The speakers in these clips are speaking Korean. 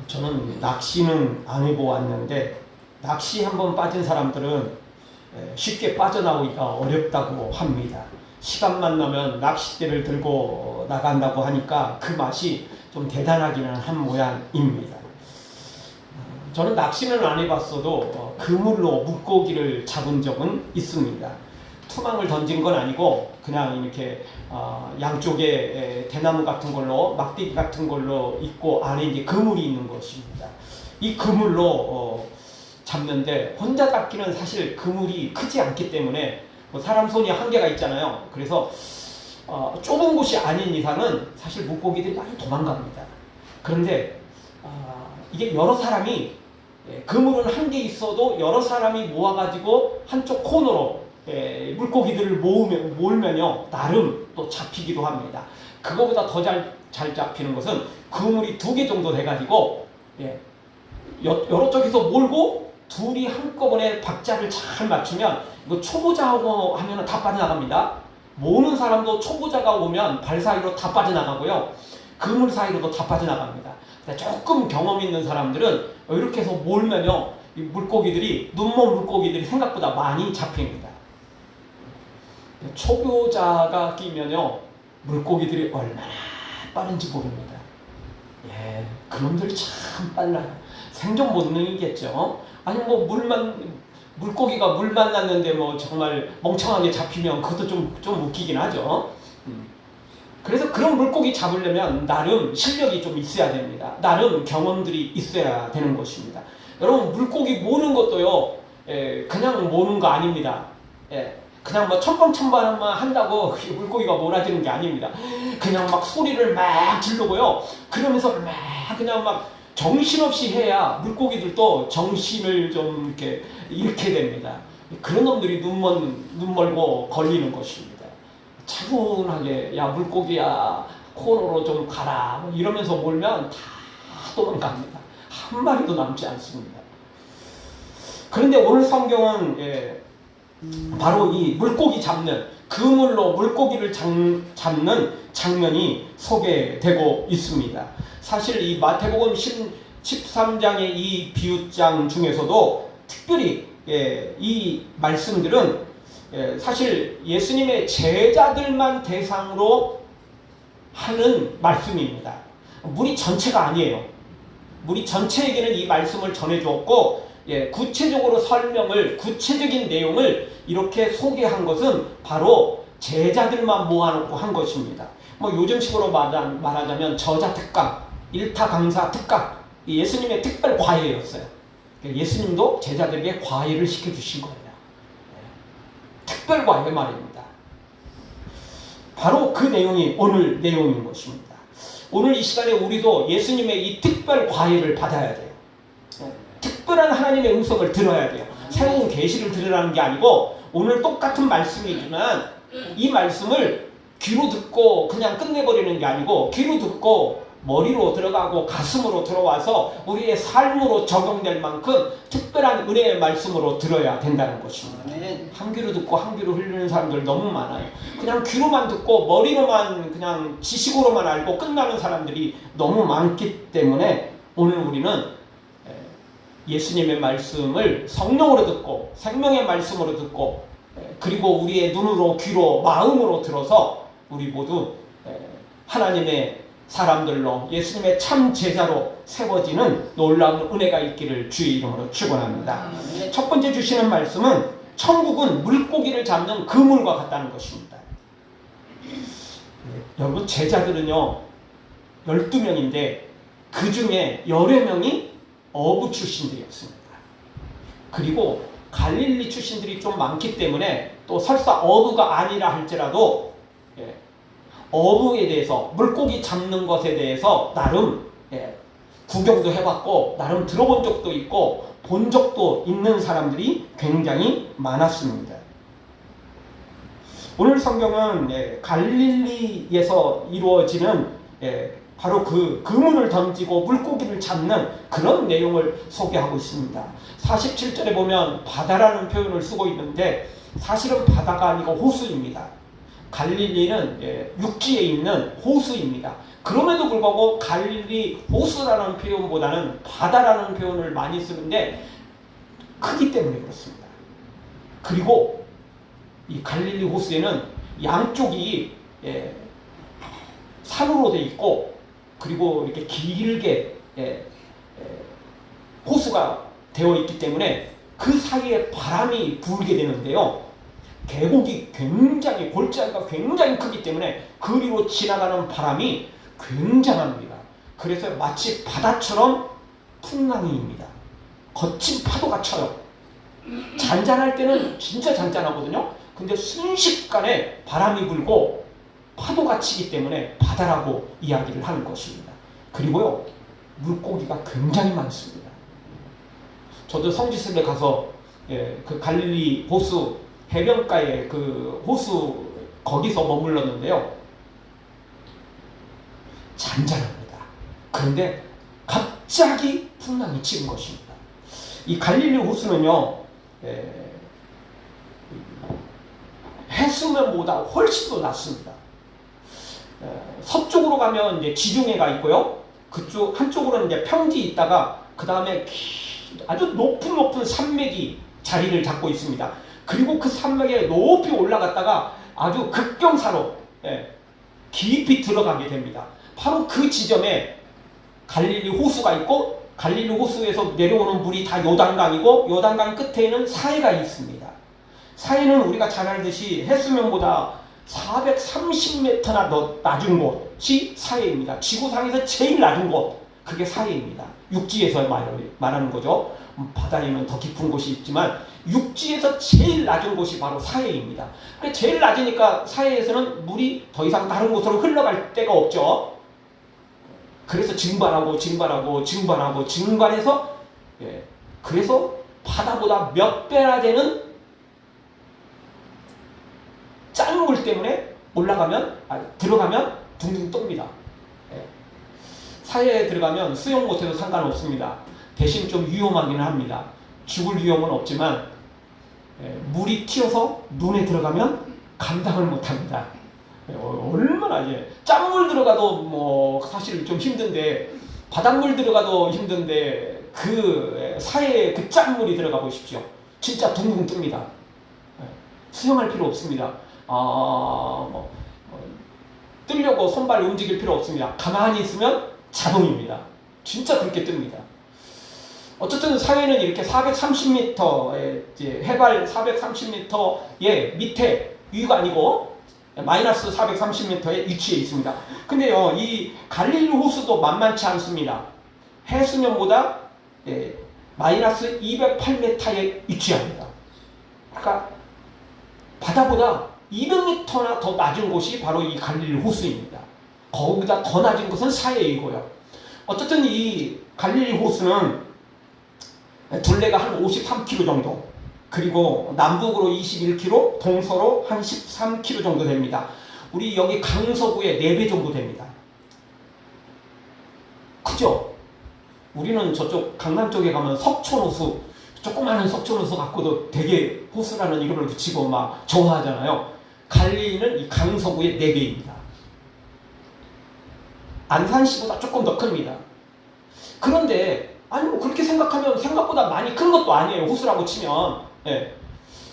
저는 낚시는 안 해보았는데 낚시 한번 빠진 사람들은 쉽게 빠져나오기가 어렵다고 합니다. 시간만 나면 낚싯대를 들고 나간다고 하니까 그 맛이 좀 대단하기는 한 모양입니다. 저는 낚시는 안 해봤어도 그물로 물고기를 잡은 적은 있습니다. 투망을 던진 건 아니고 그냥 이렇게 양쪽에 대나무 같은 걸로 막대기 같은 걸로 있고 안에 이제 그물이 있는 것입니다. 이 그물로 잡는데 혼자 잡기는 사실 그물이 크지 않기 때문에 뭐 사람 손이 한계가 있잖아요. 그래서 좁은 곳이 아닌 이상은 사실 물고기들이 많이 도망갑니다. 그런데 이게 여러 사람이 그물은 한 개 있어도 여러 사람이 모아가지고 한쪽 코너로 물고기들을 몰면요 나름 또 잡히기도 합니다. 그거보다 더 잘 잡히는 것은 그물이 2개 정도 돼가지고 여러 쪽에서 몰고 둘이 한꺼번에 박자를 잘 맞추면 이거 초보자하고 하면은 다 빠져나갑니다. 모으는 사람도 초보자가 오면 발 사이로 다 빠져나가고요. 그물 사이로도 다 빠져나갑니다. 조금 경험 있는 사람들은 이렇게 해서 몰면요 이 물고기들이 눈먼 물고기들이 생각보다 많이 잡힙니다. 초보자가 끼면요 물고기들이 얼마나 빠른지 모릅니다. 그놈들이 참 빨라요. 생존 본능이겠죠. 아니 뭐 물고기가 물 만났는데 뭐 정말 멍청하게 잡히면 그것도 좀 웃기긴 하죠. 그래서 그런 물고기 잡으려면 나름 실력이 좀 있어야 됩니다. 나름 경험들이 있어야 되는 것입니다. 여러분 물고기 모는 것도요 그냥 모는 거 아닙니다. 그냥 뭐 첨벙첨벙만 한다고 물고기가 몰아지는 게 아닙니다. 그냥 막 소리를 막 지르고요. 그러면서 막 그냥 막 정신없이 해야 물고기들도 정신을 좀 이렇게 잃게 됩니다. 그런 놈들이 눈 멀고 걸리는 것입니다. 차분하게 야 물고기야 코너로 좀 가라 뭐 이러면서 몰면 다 도망갑니다. 한 마리도 남지 않습니다. 그런데 오늘 성경은 바로 이 물고기 잡는 그물로 물고기를 잡는 장면이 소개되고 있습니다. 사실 이 마태복음 13장의 이 비유장 중에서도 특별히 이 말씀들은 사실 예수님의 제자들만 대상으로 하는 말씀입니다. 무리 전체가 아니에요. 무리 전체에게는 이 말씀을 전해주었고 구체적으로 구체적인 내용을 이렇게 소개한 것은 바로 제자들만 모아놓고 한 것입니다. 뭐 요즘식으로 말하자면 저자특강, 일타강사 특강, 예수님의 특별 과외였어요. 예수님도 제자들에게 과외를 시켜주신 거예요. 특별 과외 말입니다. 바로 그 내용이 오늘 내용인 것입니다. 오늘 이 시간에 우리도 예수님의 이 특별 과외를 받아야 돼요. 특별한 하나님의 음성을 들어야 돼요. 새로운 계시를 들으라는 게 아니고 오늘 똑같은 말씀이지만 이 말씀을 귀로 듣고 그냥 끝내버리는 게 아니고 귀로 듣고 머리로 들어가고 가슴으로 들어와서 우리의 삶으로 적용될 만큼 특별한 은혜의 말씀으로 들어야 된다는 것입니다. 한 귀로 듣고 한 귀로 흘리는 사람들 너무 많아요. 그냥 귀로만 듣고 머리로만 그냥 지식으로만 알고 끝나는 사람들이 너무 많기 때문에 오늘 우리는 예수님의 말씀을 성령으로 듣고 생명의 말씀으로 듣고 그리고 우리의 눈으로 귀로 마음으로 들어서 우리 모두 하나님의 사람들로 예수님의 참 제자로 세워지는 놀라운 은혜가 있기를 주의 이름으로 축원합니다. 첫 번째 주시는 말씀은 천국은 물고기를 잡는 그물과 같다는 것입니다. 여러분 제자들은요 12명인데 그 중에 여러 명이 어부 출신들이었습니다. 그리고 갈릴리 출신들이 좀 많기 때문에 또 설사 어부가 아니라 할지라도 어부에 대해서 물고기 잡는 것에 대해서 나름 구경도 해봤고 나름 들어본 적도 있고 본 적도 있는 사람들이 굉장히 많았습니다. 오늘 성경은 갈릴리에서 이루어지는 바로 그 그물을 던지고 물고기를 잡는 그런 내용을 소개하고 있습니다. 47절에 보면 바다라는 표현을 쓰고 있는데 사실은 바다가 아니고 호수입니다. 갈릴리는 육지에 있는 호수입니다. 그럼에도 불구하고 갈릴리 호수라는 표현보다는 바다라는 표현을 많이 쓰는데 크기 때문에 그렇습니다. 그리고 이 갈릴리 호수에는 양쪽이 산으로 돼 있고 그리고 이렇게 길게 호수가 되어 있기 때문에 그 사이에 바람이 불게 되는데요. 계곡이 굉장히 골짜기가 굉장히 크기 때문에 그리로 지나가는 바람이 굉장합니다. 그래서 마치 바다처럼 풍랑이입니다. 거친 파도가 쳐요. 잔잔할 때는 진짜 잔잔하거든요. 근데 순식간에 바람이 불고 파도가 치기 때문에 바다라고 이야기를 하는 것입니다. 그리고요, 물고기가 굉장히 많습니다. 저도 성지순례 가서 그 갈릴리 호수 해변가에 그 호수 거기서 머물렀는데요. 잔잔합니다. 그런데 갑자기 풍랑이 치는 것입니다. 이 갈릴리 호수는요, 해수면보다 훨씬 더 낮습니다. 서쪽으로 가면 이제 지중해가 있고요. 그쪽 한쪽으로는 이제 평지 있다가 그 다음에 아주 높은 산맥이 자리를 잡고 있습니다. 그리고 그 산맥에 높이 올라갔다가 아주 급경사로 깊이 들어가게 됩니다. 바로 그 지점에 갈릴리 호수가 있고 갈릴리 호수에서 내려오는 물이 다 요단강이고 요단강 끝에는 사해가 있습니다. 사해는 우리가 잘 알듯이 해수면보다 430m나 더 낮은 곳이 사해입니다. 지구상에서 제일 낮은 곳, 그게 사해입니다. 육지에서 말하는 거죠. 바다에는 더 깊은 곳이 있지만 육지에서 제일 낮은 곳이 바로 사해입니다. 제일 낮으니까 사해에서는 물이 더 이상 다른 곳으로 흘러갈 데가 없죠. 그래서 증발해서 그래서 바다보다 몇 배나 되는 짠 물 때문에 들어가면 둥둥 떱니다. 사해에 들어가면 수영 못해도 상관없습니다. 대신 좀 위험하기는 합니다. 죽을 위험은 없지만 물이 튀어서 눈에 들어가면 감당을 못합니다. 얼마나 짠물 들어가도 뭐 사실 좀 힘든데 바닷물 들어가도 힘든데 그 사해에 그 짠물이 들어가 보십시오. 진짜 둥둥 뜹니다. 수영할 필요 없습니다. 뜨려고 손발 움직일 필요 없습니다. 가만히 있으면 자동입니다. 진짜 그렇게 뜹니다. 어쨌든 사해는 이렇게 430m의 해발 430m의 밑에 위가 아니고 마이너스 430m에 위치해 있습니다. 근데요, 이 갈릴리 호수도 만만치 않습니다. 해수면보다 마이너스 208m에 위치합니다. 그러니까 바다보다 200m나 더 낮은 곳이 바로 이 갈릴리 호수입니다. 거기다 더 낮은 곳은 사해이고요. 어쨌든 이 갈릴리 호수는 둘레가 한 53km 정도, 그리고 남북으로 21km, 동서로 한 13km 정도 됩니다. 우리 여기 강서구의 4배 정도 됩니다. 크죠? 우리는 저쪽 강남 쪽에 가면 석촌호수, 조그마한 석촌호수 갖고도 되게 호수라는 이름을 붙이고 막 좋아하잖아요. 갈릴리는 이 강서구의 4배입니다. 안산시보다 조금 더 큽니다. 그런데 아니 뭐 그렇게 생각하면 생각보다 많이 큰 것도 아니에요. 호수라고 치면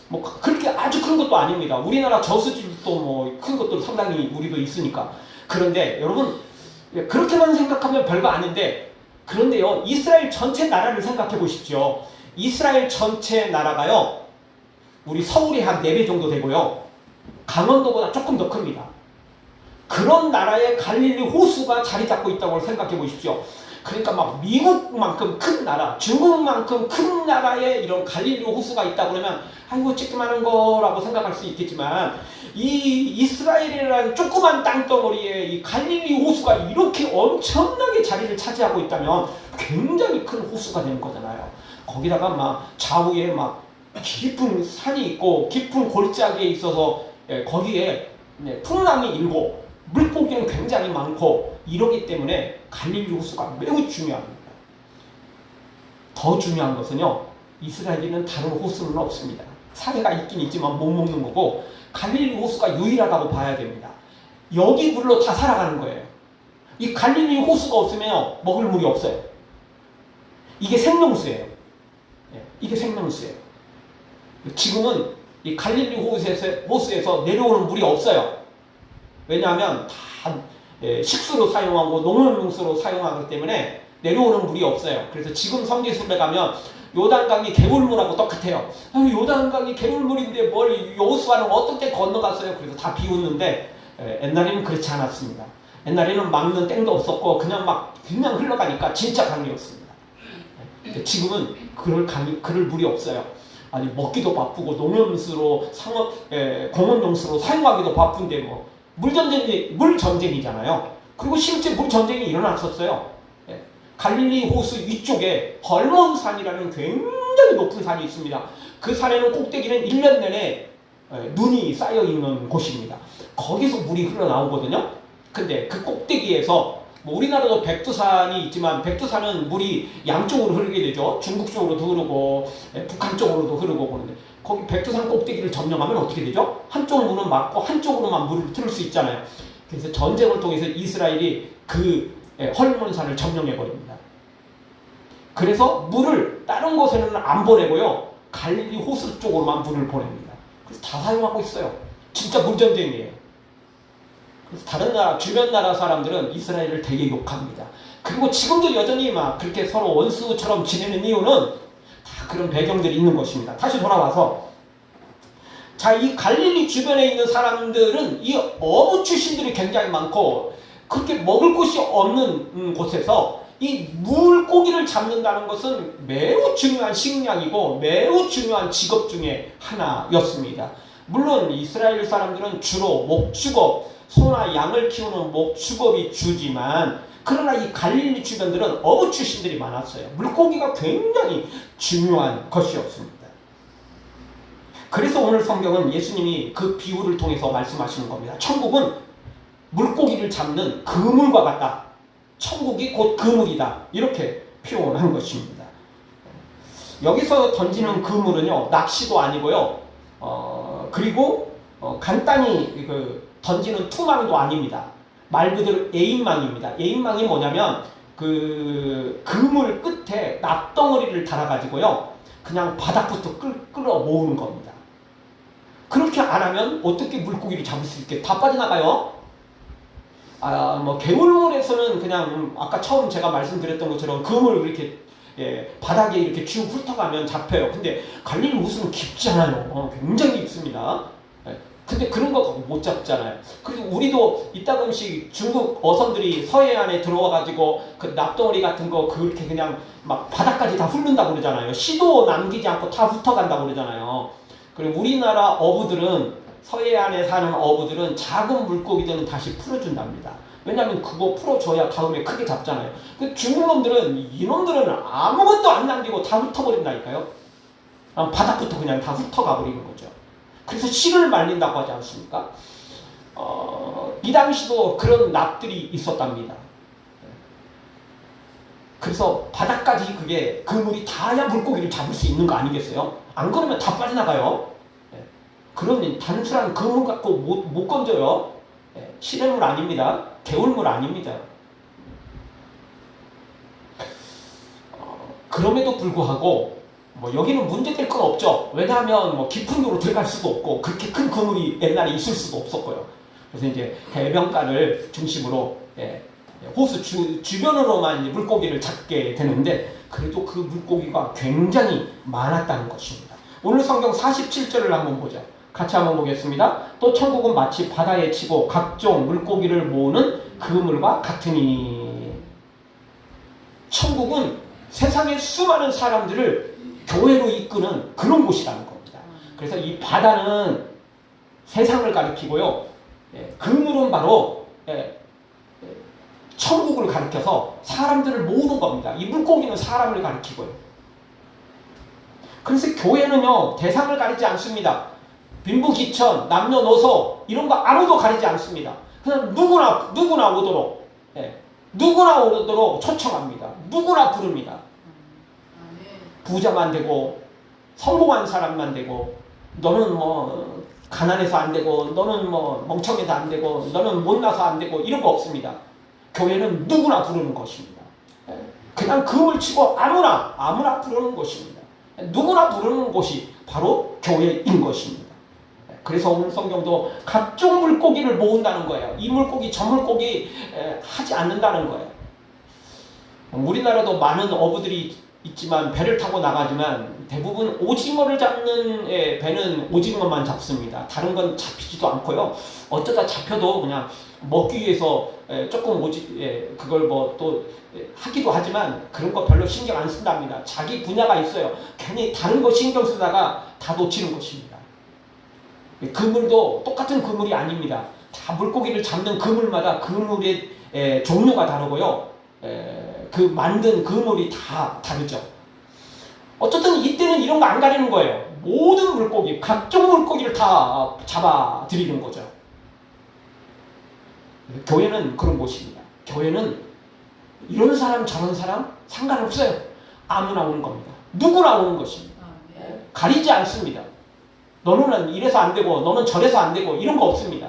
뭐 그렇게 아주 큰 것도 아닙니다. 우리나라 저수지도 뭐 큰 것도 상당히 우리도 있으니까. 그런데 여러분 그렇게만 생각하면 별거 아닌데, 그런데요, 이스라엘 전체 나라를 생각해 보십시오. 이스라엘 전체 나라가요, 우리 서울이 한 4배 정도 되고요, 강원도보다 조금 더 큽니다. 그런 나라에 갈릴리 호수가 자리 잡고 있다고 생각해 보십시오. 그러니까 막 미국만큼 큰 나라, 중국만큼 큰 나라에 이런 갈릴리 호수가 있다고 그러면 아이고 쬐끄마한 거라고 생각할 수 있겠지만, 이 이스라엘이라는 조그만 땅덩어리에 이 갈릴리 호수가 이렇게 엄청나게 자리를 차지하고 있다면 굉장히 큰 호수가 되는 거잖아요. 거기다가 막 좌우에 막 깊은 산이 있고 깊은 골짜기에 있어서 거기에 풍랑이 일고 물고기는 굉장히 많고 이러기 때문에 갈릴리 호수가 매우 중요합니다. 더 중요한 것은요, 이스라엘에는 다른 호수는 없습니다. 사해가 있긴 있지만 못 먹는 거고, 갈릴리 호수가 유일하다고 봐야 됩니다. 여기 물로 다 살아가는 거예요. 이 갈릴리 호수가 없으면 먹을 물이 없어요. 이게 생명수예요. 이게 생명수예요. 지금은 이 갈릴리 호수에서 내려오는 물이 없어요. 왜냐하면 다 식수로 사용하고 농업용수로 사용하기 때문에 내려오는 물이 없어요. 그래서 지금 성지순례 가면 요단강이 개울물하고 똑같아요. 요단강이 개울물인데 뭘 여호수아는 어떻게 건너갔어요? 그래서 다 비웃는데 옛날에는 그렇지 않았습니다. 옛날에는 막는 땡도 없었고 그냥 흘러가니까 진짜 강이었습니다. 지금은 그럴 물이 없어요. 아니 먹기도 바쁘고 농염수로 공원용수로 사용하기도 바쁜데 뭐 물전쟁이잖아요. 그리고 실제 물전쟁이 일어났었어요. 갈릴리 호수 위쪽에 헐몬산이라는 굉장히 높은 산이 있습니다. 그 산에는 꼭대기는 1년 내내 눈이 쌓여있는 곳입니다. 거기서 물이 흘러나오거든요. 근데 그 꼭대기에서 뭐 우리나라도 백두산이 있지만 백두산은 물이 양쪽으로 흐르게 되죠. 중국 쪽으로도 흐르고 북한 쪽으로도 흐르고 그러는데 거기 백두산 꼭대기를 점령하면 어떻게 되죠? 한쪽 문은 막고 한쪽으로만 물을 틀을 수 있잖아요. 그래서 전쟁을 통해서 이스라엘이 그 헐몬산을 점령해버립니다. 그래서 물을 다른 곳에는 안 보내고요. 갈릴리 호수 쪽으로만 물을 보냅니다. 그래서 다 사용하고 있어요. 진짜 물전쟁이에요. 그래서 다른 나라, 주변 나라 사람들은 이스라엘을 되게 욕합니다. 그리고 지금도 여전히 막 그렇게 서로 원수처럼 지내는 이유는 다 그런 배경들이 있는 것입니다. 다시 돌아와서 자, 이 갈릴리 주변에 있는 사람들은 이 어부 출신들이 굉장히 많고 그렇게 먹을 곳이 없는 곳에서 이 물고기를 잡는다는 것은 매우 중요한 식량이고 매우 중요한 직업 중에 하나였습니다. 물론 이스라엘 사람들은 주로 목축업, 소나 양을 키우는 목축업이 주지만 그러나 이 갈릴리 주변들은 어부 출신들이 많았어요. 물고기가 굉장히 중요한 것이었습니다. 그래서 오늘 성경은 예수님이 그 비유를 통해서 말씀하시는 겁니다. 천국은 물고기를 잡는 그물과 같다. 천국이 곧 그물이다. 이렇게 표현한 것입니다. 여기서 던지는 그물은요, 낚시도 아니고요. 그리고 간단히 던지는 투망도 아닙니다. 말 그대로 에임망입니다. 에임망이 뭐냐면 그 그물 끝에 납덩어리를 달아가지고요, 그냥 바닥부터 끌어 모으는 겁니다. 그렇게 안 하면 어떻게 물고기를 잡을 수 있게 다 빠져나가요? 뭐 개울물에서는 그냥 아까 처음 제가 말씀드렸던 것처럼 그물 이렇게 바닥에 이렇게 쭉 훑어가면 잡혀요. 근데 갈릴리 호수는 깊지 않아요. 굉장히 깊습니다. 근데 그런 거 못 잡잖아요. 그래서 우리도 이따금씩 중국 어선들이 서해안에 들어와가지고 그 납덩어리 같은 거 그렇게 그냥 막 바닥까지 다 훑는다고 그러잖아요. 시도 남기지 않고 다 훑어간다고 그러잖아요. 그리고 우리나라 어부들은 서해안에 사는 어부들은 작은 물고기들은 다시 풀어준답니다. 왜냐하면 그거 풀어줘야 다음에 크게 잡잖아요. 그 중국놈들은 이놈들은 아무것도 안 남기고 다 훑어버린다니까요. 바닥부터 그냥 다 훑어가 버리는 거죠. 그래서 씨를 말린다고 하지 않습니까? 이 당시도 그런 납들이 있었답니다. 그래서 바닥까지 그게 그물이 닿아야 물고기를 잡을 수 있는 거 아니겠어요? 안 그러면 다 빠져나가요. 그런 단순한 그물 갖고 못 건져요. 시냇물 아닙니다. 개울물 아닙니다. 그럼에도 불구하고 뭐 여기는 문제될 건 없죠. 왜냐하면 뭐 깊은 데로 들어갈 수도 없고 그렇게 큰 그물이 옛날에 있을 수도 없었고요. 그래서 이제 해변가를 중심으로 호수 주변으로만 이제 물고기를 잡게 되는데 그래도 그 물고기가 굉장히 많았다는 것입니다. 오늘 성경 47절을 한번 보죠. 같이 한번 보겠습니다. 또 천국은 마치 바다에 치고 각종 물고기를 모으는 그물과 같으니. 천국은 세상의 수많은 사람들을 교회로 이끄는 그런 곳이라는 겁니다. 그래서 이 바다는 세상을 가리키고요. 그물은 바로 천국을 가리켜서 사람들을 모으는 겁니다. 이 물고기는 사람을 가리키고요. 그래서 교회는요, 대상을 가리지 않습니다. 빈부귀천, 남녀노소 이런 거 아무도 가리지 않습니다. 그냥 누구나 오도록 누구나 오도록 초청합니다. 누구나 부릅니다. 부자만 되고 성공한 사람만 되고 너는 뭐 가난해서 안 되고 너는 뭐 멍청해서 안 되고 너는 못나서 안 되고 이런 거 없습니다. 교회는 누구나 부르는 것입니다. 그냥 금을 치고 아무나 부르는 것입니다. 누구나 부르는 곳이 바로 교회인 것입니다. 그래서 오늘 성경도 각종 물고기를 모은다는 거예요. 이 물고기 저 물고기 하지 않는다는 거예요. 우리나라도 많은 어부들이 있지만 배를 타고 나가지만 대부분 오징어를 잡는 배는 오징어만 잡습니다. 다른 건 잡히지도 않고요. 어쩌다 잡혀도 그냥 먹기 위해서 조금 그걸 뭐 또 하기도 하지만 그런 거 별로 신경 안 쓴답니다. 자기 분야가 있어요. 괜히 다른 거 신경 쓰다가 다 놓치는 것입니다. 그물도 똑같은 그물이 아닙니다. 다 물고기를 잡는 그물마다 그물의 종류가 다르고요. 그 만든 그물이 다 다르죠. 어쨌든 이때는 이런 거 안 가리는 거예요. 모든 물고기, 각종 물고기를 다 잡아 드리는 거죠. 교회는 그런 곳입니다. 교회는 이런 사람 저런 사람 상관없어요. 아무나 오는 겁니다. 누구나 오는 것입니다. 가리지 않습니다. 너는 이래서 안 되고 너는 저래서 안 되고 이런 거 없습니다.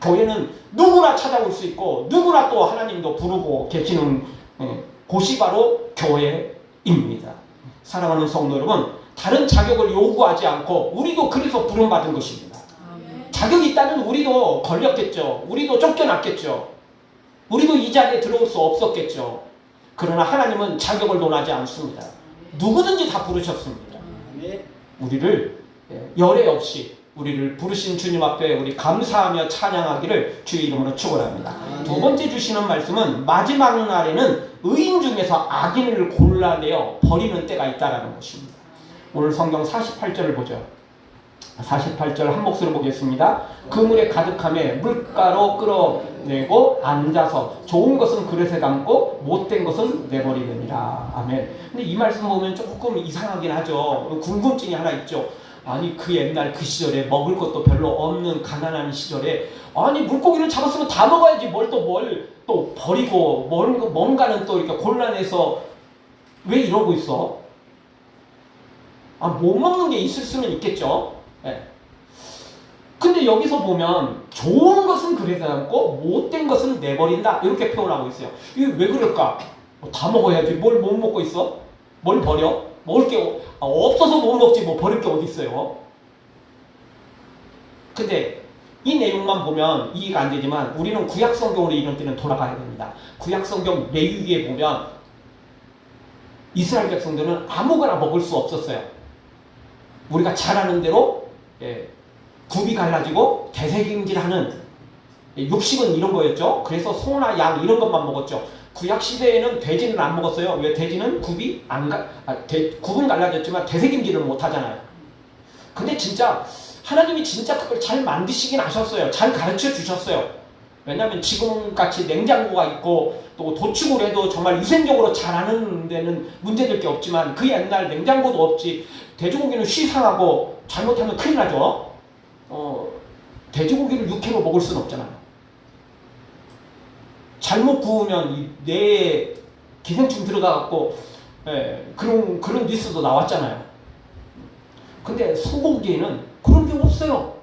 교회는 누구나 찾아올 수 있고 누구나 또 하나님도 부르고 계시는 곳이 바로 교회입니다. 사랑하는 성도 여러분, 다른 자격을 요구하지 않고 우리도 그래서 부름받은 것입니다. 자격이 있다면 우리도 걸렸겠죠. 우리도 쫓겨났겠죠. 우리도 이 자리에 들어올 수 없었겠죠. 그러나 하나님은 자격을 논하지 않습니다. 누구든지 다 부르셨습니다. 우리를 열애 없이 우리를 부르신 주님 앞에 우리 감사하며 찬양하기를 주의 이름으로 축원합니다. 두 번째 주시는 말씀은 마지막 날에는 의인 중에서 악인을 골라내어 버리는 때가 있다라는 것입니다. 오늘 성경 48절을 보죠. 48절 한 목소리로 보겠습니다. 그물에 가득함에 물가로 끌어내고 앉아서 좋은 것은 그릇에 담고 못된 것은 내버리느니라. 아멘. 근데 이 말씀 보면 조금 이상하긴 하죠. 궁금증이 하나 있죠. 아니 그 옛날 그 시절에 먹을 것도 별로 없는 가난한 시절에 아니 물고기를 잡았으면 다 먹어야지 뭘 또 버리고 뭔가는 또 이렇게 곤란해서 왜 이러고 있어? 못 먹는 게 있을 수는 있겠죠. 네. 근데 여기서 보면 좋은 것은 그릇에 담고 못된 것은 내버린다 이렇게 표현하고 있어요. 이게 왜 그럴까? 다 먹어야지 뭘 못 먹고 있어? 뭘 버려? 먹을 게 없어서 못 먹지 뭐 버릴 게 어디 있어요. 근데 이 내용만 보면 이해가 안 되지만 우리는 구약 성경으로 이런 때는 돌아가야 됩니다. 구약 성경 레위기에 보면 이스라엘 백성들은 아무거나 먹을 수 없었어요. 우리가 잘 아는 대로 굽이 갈라지고 되새김질하는 육식은 이런 거였죠. 그래서 소나 양 이런 것만 먹었죠. 구약 시대에는 돼지는 안 먹었어요. 왜? 돼지는 굽은 갈라졌지만 되새김질을 못 하잖아요. 근데 진짜 하나님이 진짜 그걸 잘 만드시긴 하셨어요. 잘 가르쳐 주셨어요. 왜냐하면 지금같이 냉장고가 있고 또 도축을 해도 정말 위생적으로 잘하는 데는 문제될 게 없지만 그 옛날 냉장고도 없지. 돼지고기는 쉬상하고 잘못하면 큰일 나죠. 돼지고기를 육회로 먹을 수는 없잖아요. 잘못 구우면 뇌에 기생충 들어가갖고 그런 뉴스도 나왔잖아요. 근데 소고기에는 그런 게 없어요.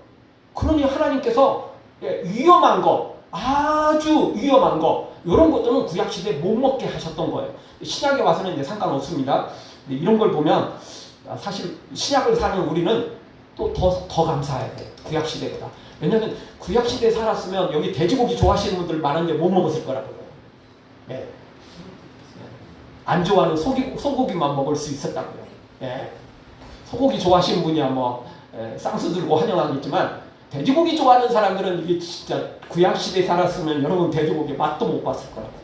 그러니 하나님께서 위험한 거, 아주 위험한 거 이런 것들은 구약시대에 못 먹게 하셨던 거예요. 신약에 와서는 이제 상관없습니다. 이런 걸 보면 사실 신약을 사는 우리는 또 더 감사해야 돼요. 구약시대보다. 왜냐하면 구약시대에 살았으면 여기 돼지고기 좋아하시는 분들 많은데 못 먹었을 거라고요. 네. 안 좋아하는 소고기만 먹을 수 있었다고요. 네. 소고기 좋아하시는 분이야 쌍수 들고 환영하겠지만 돼지고기 좋아하는 사람들은 이게 진짜 구약시대에 살았으면 여러분 돼지고기 맛도 못 봤을 거라고요.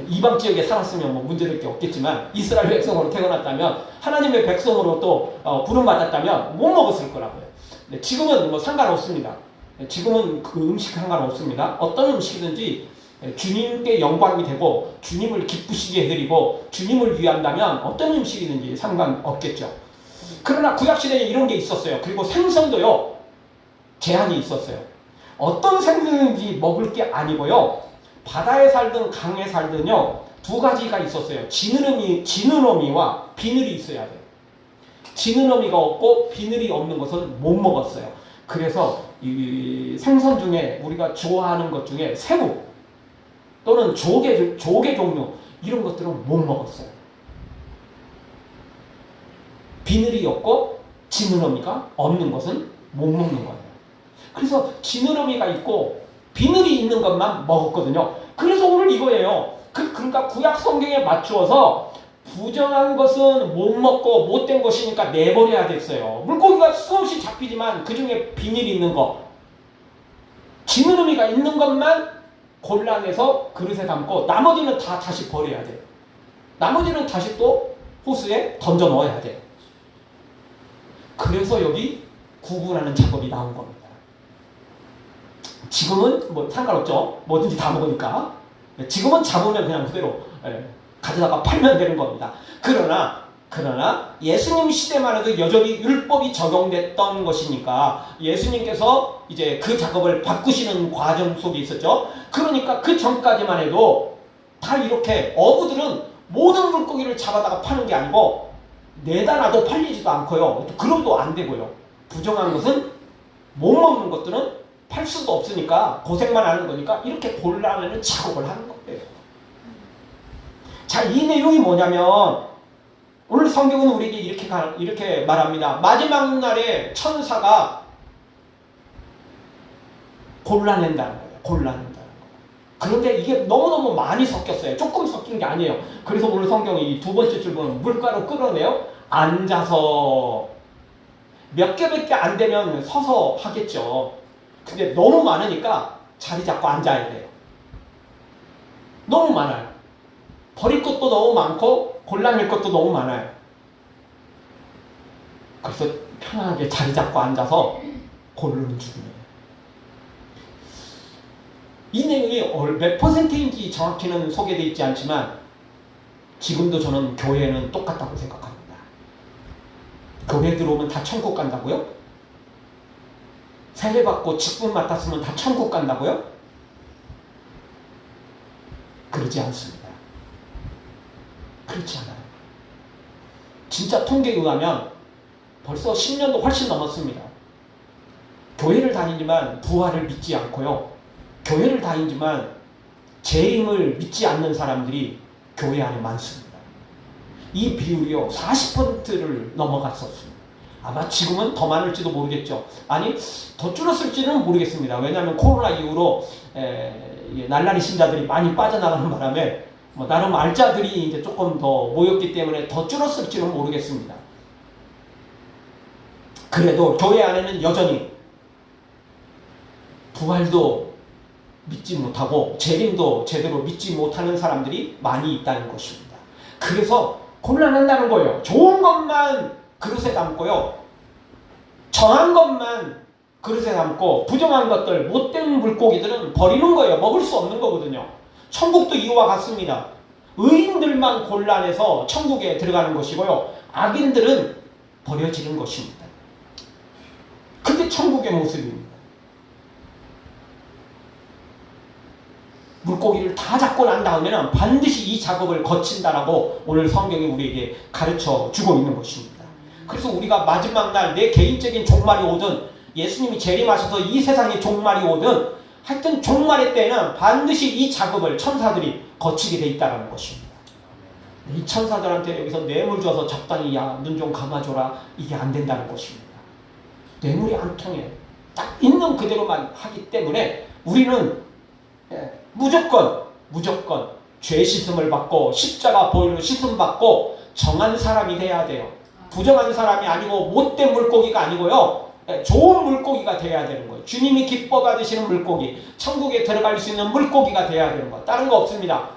이방 지역에 살았으면 문제될 게 없겠지만 이스라엘 백성으로 태어났다면 하나님의 백성으로 또 부름받았다면 못 먹었을 거라고요. 지금은 상관없습니다. 지금은 그 음식 상관없습니다. 어떤 음식이든지 주님께 영광이 되고 주님을 기쁘시게 해드리고 주님을 위한다면 어떤 음식이든지 상관없겠죠. 그러나 구약시대에 이런 게 있었어요. 그리고 생선도요 제한이 있었어요. 어떤 생선인지 먹을 게 아니고요, 바다에 살든 강에 살든요 두 가지가 있었어요. 지느러미와 비늘이 있어야 돼요. 지느러미가 없고 비늘이 없는 것은 못 먹었어요. 그래서 이 생선 중에 우리가 좋아하는 것 중에 새우 또는 조개 종류 이런 것들은 못 먹었어요. 비늘이 없고 지느러미가 없는 것은 못 먹는 거예요. 그래서 지느러미가 있고 비늘이 있는 것만 먹었거든요. 그래서 오늘 이거예요. 그러니까 구약 성경에 맞추어서 부정한 것은 못 먹고 못된 것이니까 내버려야 됐어요. 물고기가 수없이 잡히지만 그 중에 비닐이 있는 거, 지느러미가 있는 것만 골라내서 그릇에 담고 나머지는 다 다시 버려야 돼요. 나머지는 다시 또 호수에 던져 넣어야 돼요. 그래서 여기 구분하는 작업이 나온 겁니다. 지금은 뭐 상관없죠. 뭐든지 다 먹으니까. 지금은 잡으면 그냥 그대로 가져다가 팔면 되는 겁니다. 그러나 예수님 시대만 해도 여전히 율법이 적용됐던 것이니까 예수님께서 이제 그 작업을 바꾸시는 과정 속에 있었죠. 그러니까 그 전까지만 해도 다 이렇게 어부들은 모든 물고기를 잡아다가 파는 게 아니고 내다 놔도 팔리지도 않고요. 그럼도 안 되고요. 부정한 것은 못 먹는 것들은 팔 수도 없으니까 고생만 하는 거니까 이렇게 골라내는 작업을 하는 거예요. 자, 이 내용이 뭐냐면 오늘 성경은 우리에게 이렇게 말합니다. 마지막 날에 천사가 골라낸다는 거예요. 골라낸다는 거예요. 그런데 이게 너무너무 많이 섞였어요. 조금 섞인 게 아니에요. 그래서 오늘 성경이 두 번째 줄 보면 물가로 끌어내요. 앉아서 몇 개밖에 안 되면 서서 하겠죠. 근데 너무 많으니까 자리 잡고 앉아야 돼요. 너무 많아요. 버릴 것도 너무 많고 골라낼 것도 너무 많아요. 그래서 편안하게 자리 잡고 앉아서 고르는 중이에요. 이 내용이 몇 퍼센트인지 정확히는 소개되어 있지 않지만 지금도 저는 교회는 똑같다고 생각합니다. 교회 들어오면 다 천국 간다고요? 세례받고 직분 맡았으면 다 천국 간다고요? 그러지 않습니다. 그렇지 않아요. 진짜 통계에 의하면 벌써 10년도 훨씬 넘었습니다. 교회를 다니지만 부활을 믿지 않고요. 교회를 다니지만 재림을 믿지 않는 사람들이 교회 안에 많습니다. 이 비율이요 40%를 넘어갔었습니다. 아마 지금은 더 많을지도 모르겠죠. 아니 더 줄었을지는 모르겠습니다. 왜냐하면 코로나 이후로 날라리 신자들이 많이 빠져나가는 바람에 나름 알짜들이 이제 조금 더 모였기 때문에 더 줄었을지는 모르겠습니다. 그래도 교회 안에는 여전히 부활도 믿지 못하고 재림도 제대로 믿지 못하는 사람들이 많이 있다는 것입니다. 그래서 곤란한다는 거예요. 좋은 것만 그릇에 담고요. 정한 것만 그릇에 담고 부정한 것들, 못된 물고기들은 버리는 거예요. 먹을 수 없는 거거든요. 천국도 이와 같습니다. 의인들만 골라내서 천국에 들어가는 것이고요. 악인들은 버려지는 것입니다. 그게 천국의 모습입니다. 물고기를 다 잡고 난 다음에는 반드시 이 작업을 거친다라고 오늘 성경이 우리에게 가르쳐 주고 있는 것입니다. 그래서 우리가 마지막 날 내 개인적인 종말이 오든 예수님이 재림하셔서 이 세상에 종말이 오든 하여튼 종말의 때는 반드시 이 작업을 천사들이 거치게 돼 있다는 것입니다. 이 천사들한테 여기서 뇌물 줘서 적당히 야, 눈 좀 감아줘라 이게 안 된다는 것입니다. 뇌물이 안 통해. 딱 있는 그대로만 하기 때문에 우리는 무조건 죄 씻음을 받고 십자가 보혈로 씻음 받고 정한 사람이 돼야 돼요. 부정한 사람이 아니고 못된 물고기가 아니고요. 좋은 물고기가 돼야 되는 거예요. 주님이 기뻐 받으시는 물고기, 천국에 들어갈 수 있는 물고기가 돼야 되는 거. 다른 거 없습니다.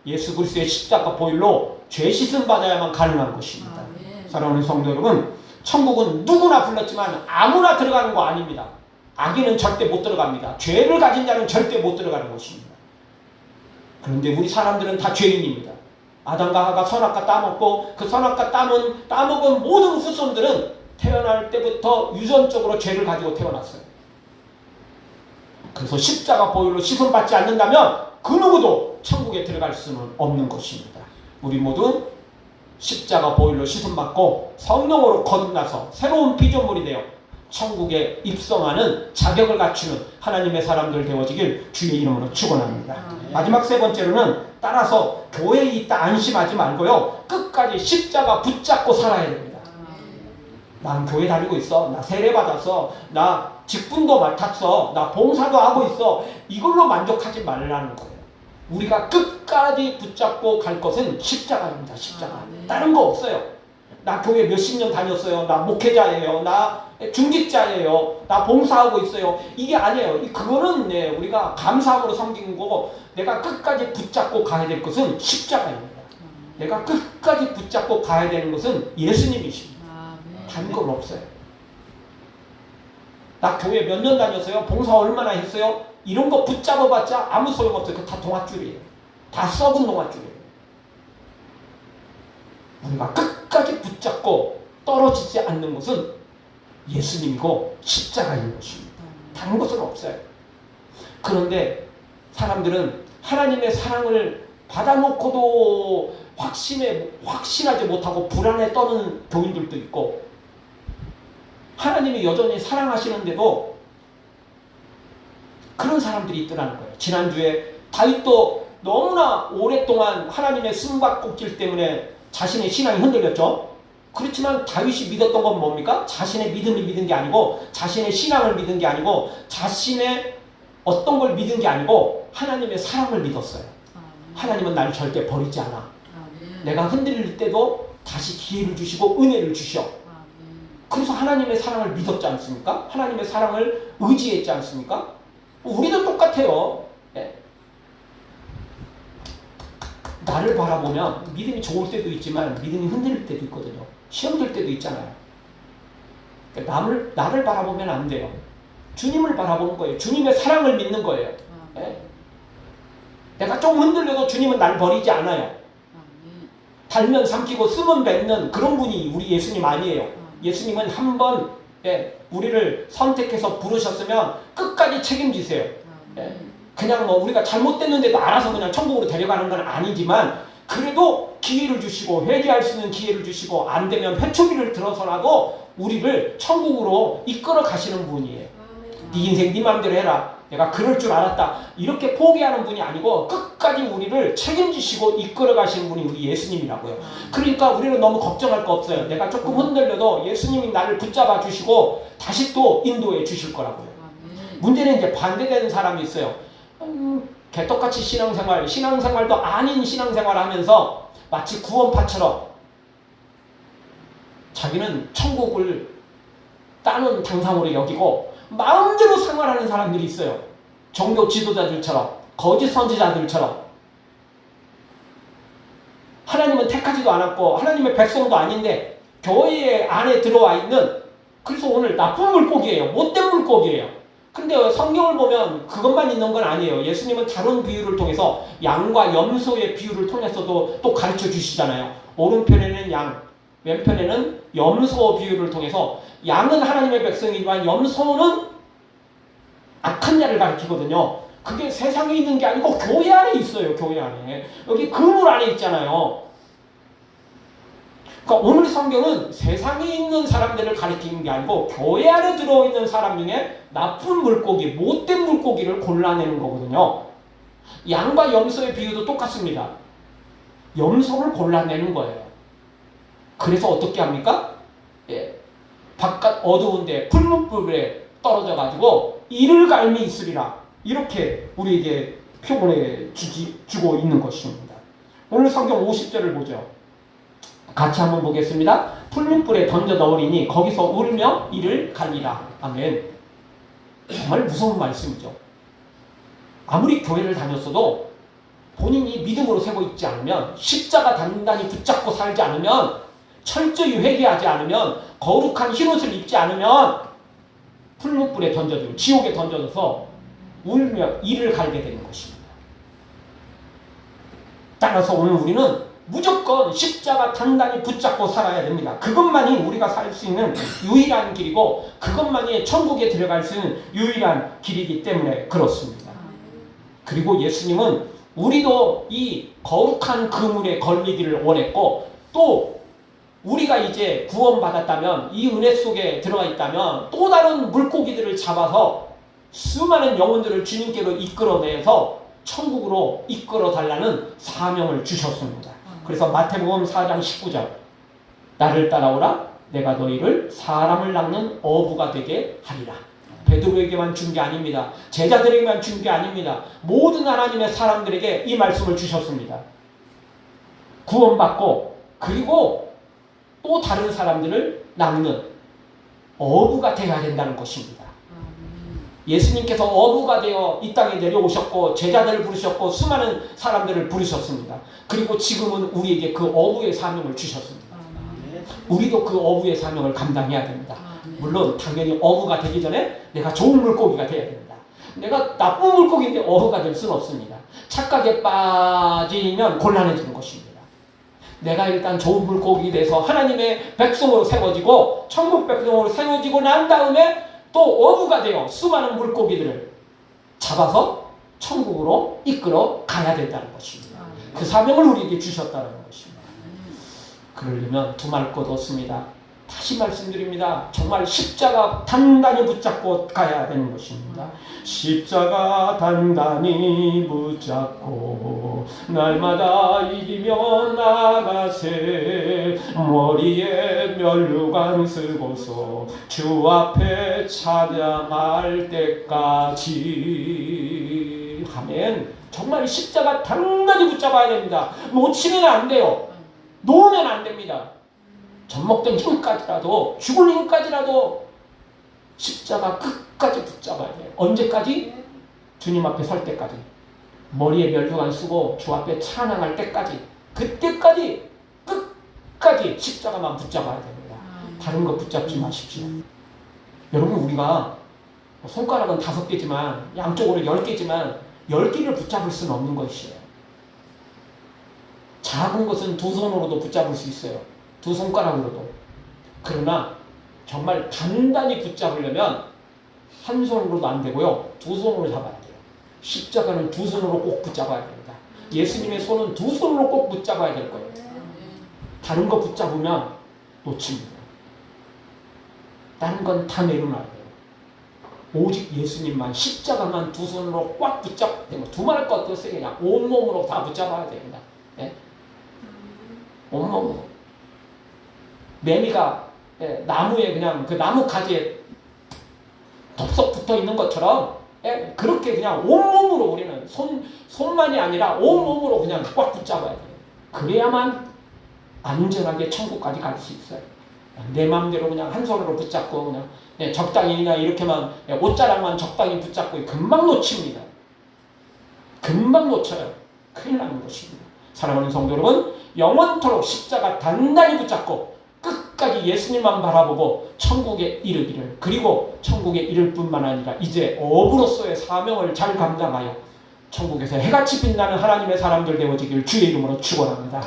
예수 그리스도의 십자가 보혈로 죄 씻음 받아야만 가능한 것입니다. 사랑하는 성도 여러분, 천국은 누구나 불렀지만 아무나 들어가는 거 아닙니다. 악인은 절대 못 들어갑니다. 죄를 가진 자는 절대 못 들어가는 것입니다. 그런데 우리 사람들은 다 죄인입니다. 아담과 하가 선악과 따먹고 그 선악과 따먹은 모든 후손들은 태어날 때부터 유전적으로 죄를 가지고 태어났어요. 그래서 십자가 보혈로 씻음 받지 않는다면 그 누구도 천국에 들어갈 수는 없는 것입니다. 우리 모두 십자가 보혈로 씻음 받고 성령으로 거듭나서 새로운 피조물이 되어 천국에 입성하는 자격을 갖추는 하나님의 사람들 되어지길 주의 이름으로 축원합니다. 마지막 세 번째로는 따라서 교회에 있다 안심하지 말고요. 끝까지 십자가 붙잡고 살아야 됩니다. 난 교회 다니고 있어. 나 세례 받았어. 나 직분도 맡았어. 나 봉사도 하고 있어. 이걸로 만족하지 말라는 거예요. 우리가 끝까지 붙잡고 갈 것은 십자가입니다. 십자가. 다른 거 없어요. 나 교회 몇십 년 다녔어요. 나 목회자예요. 나 중직자예요. 나 봉사하고 있어요. 이게 아니에요. 그거는 우리가 감사함으로 섬기는 거고, 내가 끝까지 붙잡고 가야 될 것은 십자가입니다. 내가 끝까지 붙잡고 가야 되는 것은 예수님이십니다. 다른 건 없어요. 나 교회 몇 년 다녔어요. 봉사 얼마나 했어요. 이런 거 붙잡아봤자 아무 소용없어요. 그거 다 동아줄이에요. 다 썩은 동아줄이에요. 우리가 끝까지 붙잡고 떨어지지 않는 것은 예수님이고 십자가인 것입니다. 다른 것은 없어요. 그런데 사람들은 하나님의 사랑을 받아놓고도 확신하지 못하고 불안에 떠는 교인들도 있고, 하나님이 여전히 사랑하시는데도 그런 사람들이 있더라는 거예요. 지난주에 다윗도 너무나 오랫동안 하나님의 숨바꼭질 때문에 자신의 신앙이 흔들렸죠. 그렇지만 다윗이 믿었던 건 뭡니까? 자신의 믿음을 믿은 게 아니고, 자신의 신앙을 믿은 게 아니고, 자신의 어떤 걸 믿은 게 아니고 하나님의 사랑을 믿었어요. 하나님은 나를 절대 버리지 않아. 내가 흔들릴 때도 다시 기회를 주시고 은혜를 주셔. 그래서 하나님의 사랑을 믿었지 않습니까? 하나님의 사랑을 의지했지 않습니까? 우리도 똑같아요. 네. 나를 바라보면 믿음이 좋을 때도 있지만 믿음이 흔들릴 때도 있거든요. 시험 들 때도 있잖아요. 나를 바라보면 안 돼요. 주님을 바라보는 거예요. 주님의 사랑을 믿는 거예요. 네? 내가 좀 흔들려도 주님은 날 버리지 않아요. 달면 삼키고 쓰면 뱉는 그런 분이 우리 예수님 아니에요. 예수님은 한번 우리를 선택해서 부르셨으면 끝까지 책임지세요. 그냥 우리가 잘못됐는데도 알아서 그냥 천국으로 데려가는 건 아니지만, 그래도 기회를 주시고 회개할 수 있는 기회를 주시고, 안 되면 회초리를 들어서라도 우리를 천국으로 이끌어 가시는 분이에요. 네 인생 네 마음대로 해라. 내가 그럴 줄 알았다. 이렇게 포기하는 분이 아니고 끝까지 우리를 책임지시고 이끌어 가시는 분이 우리 예수님이라고요. 그러니까 우리는 너무 걱정할 거 없어요. 내가 조금 흔들려도 예수님이 나를 붙잡아 주시고 다시 또 인도해 주실 거라고요. 문제는 이제 반대되는 사람이 있어요. 개떡같이 신앙생활도 아닌 신앙생활을 하면서 마치 구원파처럼 자기는 천국을 따는 당상으로 여기고 마음대로 생활하는 사람들이 있어요. 종교 지도자들처럼, 거짓 선지자들처럼. 하나님은 택하지도 않았고 하나님의 백성도 아닌데 교회 안에 들어와 있는, 그래서 오늘 나쁜 물고기예요. 못된 물고기예요. 근데 성경을 보면 그것만 있는 건 아니에요. 예수님은 다른 비유를 통해서 양과 염소의 비유를 통해서도 또 가르쳐 주시잖아요. 오른편에는 양, 왼편에는 염소 비유를 통해서, 양은 하나님의 백성이지만 염소는 악한 자를 가리키거든요. 그게 세상에 있는 게 아니고 교회 안에 있어요. 교회 안에. 여기 그물 안에 있잖아요. 그러니까 오늘 성경은 세상에 있는 사람들을 가리키는 게 아니고 교회 안에 들어있는 사람 중에 나쁜 물고기, 못된 물고기를 골라내는 거거든요. 양과 염소의 비유도 똑같습니다. 염소를 골라내는 거예요. 그래서 어떻게 합니까? 바깥 어두운데 풀무불에 떨어져 가지고 이를 갈미 있으리라, 이렇게 우리에게 표본해 주고 있는 것입니다. 오늘 성경 50절을 보죠. 같이 한번 보겠습니다. 풀무불에 던져 넣으리니 거기서 울며 이를 갈리라. 아멘. 정말 무서운 말씀이죠. 아무리 교회를 다녔어도 본인이 믿음으로 세고 있지 않으면, 십자가 단단히 붙잡고 살지 않으면, 철저히 회개하지 않으면, 거룩한 흰옷을 입지 않으면 풀무불에 던져주고 지옥에 던져져서 울며 이를 갈게 되는 것입니다. 따라서 오늘 우리는 무조건 십자가 단단히 붙잡고 살아야 됩니다. 그것만이 우리가 살 수 있는 유일한 길이고, 그것만이 천국에 들어갈 수 있는 유일한 길이기 때문에 그렇습니다. 그리고 예수님은 우리도 이 거룩한 그물에 걸리기를 원했고, 또 우리가 이제 구원받았다면, 이 은혜 속에 들어가 있다면 또 다른 물고기들을 잡아서 수많은 영혼들을 주님께로 이끌어내서 천국으로 이끌어 달라는 사명을 주셨습니다. 그래서 마태복음 4장 19절, 나를 따라오라, 내가 너희를 사람을 낚는 어부가 되게 하리라. 베드로에게만 준 게 아닙니다. 제자들에게만 준 게 아닙니다. 모든 하나님의 사람들에게 이 말씀을 주셨습니다. 구원받고 그리고 또 다른 사람들을 낚는 어부가 되어야 된다는 것입니다. 예수님께서 어부가 되어 이 땅에 내려오셨고 제자들을 부르셨고 수많은 사람들을 부르셨습니다. 그리고 지금은 우리에게 그 어부의 사명을 주셨습니다. 우리도 그 어부의 사명을 감당해야 됩니다. 물론 당연히 어부가 되기 전에 내가 좋은 물고기가 되어야 됩니다. 내가 나쁜 물고기인데 어부가 될 수는 없습니다. 착각에 빠지면 곤란해지는 것입니다. 내가 일단 좋은 물고기 돼서 하나님의 백성으로 세워지고 천국 백성으로 세워지고 난 다음에 또 어부가 되어 수많은 물고기들을 잡아서 천국으로 이끌어 가야 된다는 것입니다. 그 사명을 우리에게 주셨다는 것입니다. 그러려면 두말 것 없습니다. 다시 말씀드립니다. 정말 십자가 단단히 붙잡고 가야 되는 것입니다. 십자가 단단히 붙잡고 날마다 이기며 나가세, 머리에 면류관 쓰고서 주 앞에 찬양할 때까지. 아멘. 정말 십자가 단단히 붙잡아야 됩니다. 놓치면 안 돼요. 놓으면 안 됩니다. 젖먹던 힘까지라도, 죽을 힘까지라도 십자가 끝까지 붙잡아야 돼요. 언제까지? 주님 앞에 설 때까지. 머리에 면류관 쓰고 주 앞에 찬양할 때까지. 그때까지 끝까지 십자가만 붙잡아야 됩니다. 다른 거 붙잡지 마십시오. 여러분, 우리가 손가락은 5개지만 양쪽으로 10개지만 10개를 붙잡을 수는 없는 것이에요. 작은 것은 2손으로도 붙잡을 수 있어요. 2손가락으로도. 그러나 정말 단단히 붙잡으려면 한 손으로도 안 되고요. 2손으로 잡아야 돼요. 십자가는 2손으로 꼭 붙잡아야 됩니다. 예수님의 손은 2손으로 꼭 붙잡아야 될 거예요. 다른 거 붙잡으면 놓칩니다. 다른 건 다 내려놔야 돼요. 오직 예수님만, 십자가만 2손으로 꽉 붙잡아야 돼요. 두말할 것 없어요. 그냥 온몸으로 다 붙잡아야 됩니다. 네? 온몸으로. 매미가 나무에 그냥 그 나무 가지에 덥석 붙어 있는 것처럼 그렇게 그냥 온몸으로 우리는 손만이 아니라 온몸으로 그냥 꽉 붙잡아야 돼요. 그래야만 안전하게 천국까지 갈 수 있어요. 내 마음대로 그냥 한 손으로 붙잡고 그냥 적당히 그냥 이렇게만 옷자락만 적당히 붙잡고 금방 놓칩니다. 금방 놓쳐요. 큰일 나는 것입니다. 사랑하는 성도 여러분, 영원토록 십자가 단단히 붙잡고 끝까지 예수님만 바라보고 천국에 이르기를, 그리고 천국에 이를 뿐만 아니라 이제 어부로서의 사명을 잘 감당하여 천국에서 해같이 빛나는 하나님의 사람들 되어지기를 주의 이름으로 축원합니다.